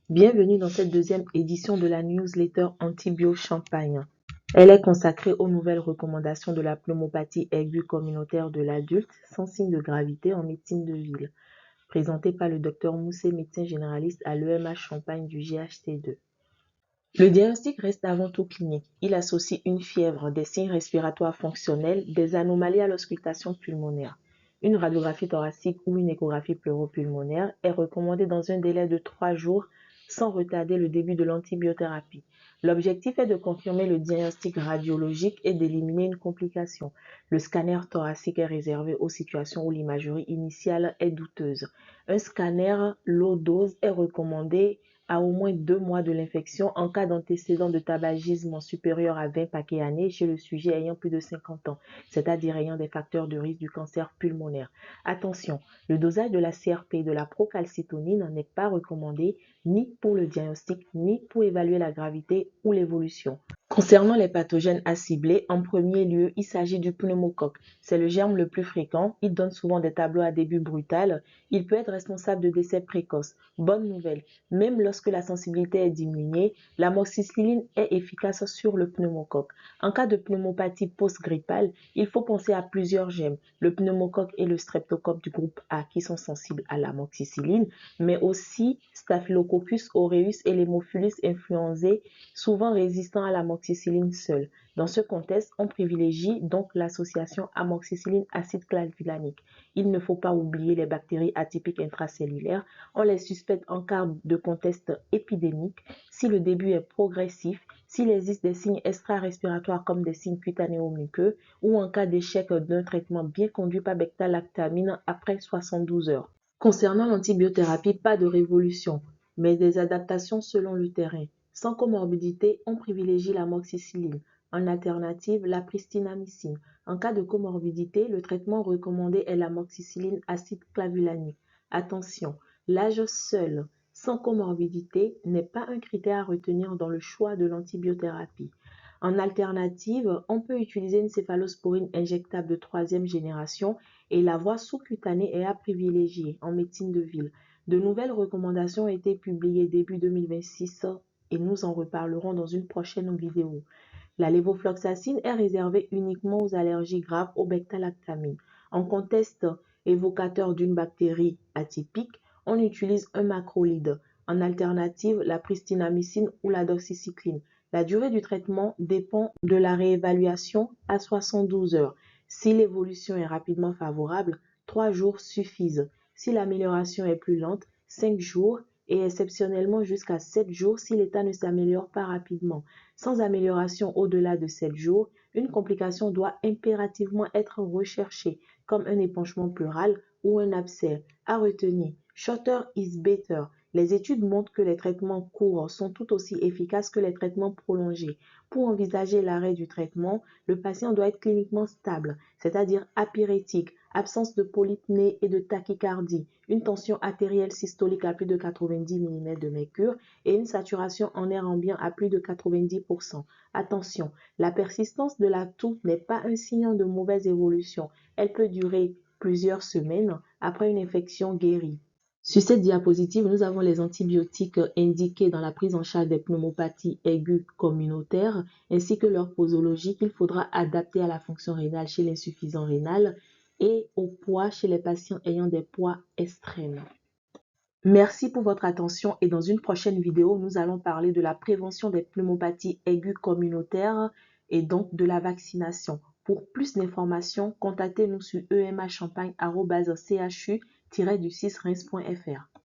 Bienvenue dans cette deuxième édition de la newsletter Antibio Champagne. Elle est consacrée aux nouvelles recommandations de la pneumopathie aiguë communautaire de l'adulte sans signe de gravité en médecine de ville, présentée par le Dr Moussé, médecin généraliste à l'EMH Champagne du GHT2. Le diagnostic reste avant tout clinique. Il associe une fièvre, des signes respiratoires fonctionnels, des anomalies à l'auscultation pulmonaire. Une radiographie thoracique ou une échographie pleuropulmonaire est recommandée dans un délai de 3 jours sans retarder le début de l'antibiothérapie. L'objectif est de confirmer le diagnostic radiologique et d'éliminer une complication. Le scanner thoracique est réservé aux situations où l'imagerie initiale est douteuse. Un scanner low-dose est recommandé à au moins 2 mois de l'infection en cas d'antécédent de tabagisme supérieur à 20 paquets années chez le sujet ayant plus de 50 ans, c'est-à-dire ayant des facteurs de risque du cancer pulmonaire. Attention, le dosage de la CRP et de la procalcitonine n'est pas recommandé ni pour le diagnostic ni pour évaluer la gravité ou l'évolution. Concernant les pathogènes à cibler, en premier lieu, il s'agit du pneumocoque. C'est le germe le plus fréquent. Il donne souvent des tableaux à début brutal. Il peut être responsable de décès précoces. Bonne nouvelle, même lorsque la sensibilité est diminuée, l'amoxicilline est efficace sur le pneumocoque. En cas de pneumopathie post-grippale, il faut penser à plusieurs germes, le pneumocoque et le streptocoque du groupe A qui sont sensibles à l'amoxicilline, mais aussi Staphylococcus aureus et l'Haemophilus influenzae, souvent résistants à l'amoxicilline seule. Dans ce contexte, on privilégie donc l'association amoxicilline-acide clavulanique. Il ne faut pas oublier les bactéries atypiques intracellulaires. On les suspecte en cas de contexte épidémique, si le début est progressif, s'il existe des signes extra-respiratoires comme des signes cutanéo-muqueux ou en cas d'échec d'un traitement bien conduit par bêta-lactamine après 72 heures. Concernant l'antibiothérapie, pas de révolution, mais des adaptations selon le terrain. Sans comorbidité, on privilégie l'amoxicilline. En alternative, la pristinamycine. En cas de comorbidité, le traitement recommandé est l'amoxicilline acide clavulanique. Attention, l'âge seul, sans comorbidité, n'est pas un critère à retenir dans le choix de l'antibiothérapie. En alternative, on peut utiliser une céphalosporine injectable de 3e génération et la voie sous-cutanée est à privilégier en médecine de ville. De nouvelles recommandations ont été publiées début 2026 et nous en reparlerons dans une prochaine vidéo. La lévofloxacine est réservée uniquement aux allergies graves au bêta-lactamine. En contexte évocateur d'une bactérie atypique, on utilise un macrolide. En alternative, la pristinamycine ou la doxycycline. La durée du traitement dépend de la réévaluation à 72 heures. Si l'évolution est rapidement favorable, 3 jours suffisent. Si l'amélioration est plus lente, 5 jours et exceptionnellement jusqu'à 7 jours si l'état ne s'améliore pas rapidement. Sans amélioration au-delà de 7 jours, une complication doit impérativement être recherchée, comme un épanchement pleural ou un abcès. À retenir, shorter is better. Les études montrent que les traitements courts sont tout aussi efficaces que les traitements prolongés. Pour envisager l'arrêt du traitement, le patient doit être cliniquement stable, c'est-à-dire apyrétique, absence de polypnée et de tachycardie, une tension artérielle systolique à plus de 90 mm de mercure et une saturation en air ambiant à plus de 90%. Attention, la persistance de la toux n'est pas un signe de mauvaise évolution. Elle peut durer plusieurs semaines après une infection guérie. Sur cette diapositive, nous avons les antibiotiques indiqués dans la prise en charge des pneumopathies aiguës communautaires ainsi que leur posologie qu'il faudra adapter à la fonction rénale chez l'insuffisant rénal et au poids chez les patients ayant des poids extrêmes. Merci pour votre attention et dans une prochaine vidéo, nous allons parler de la prévention des pneumopathies aiguës communautaires et donc de la vaccination. Pour plus d'informations, contactez-nous sur emchampagne@chu-du6reims.fr.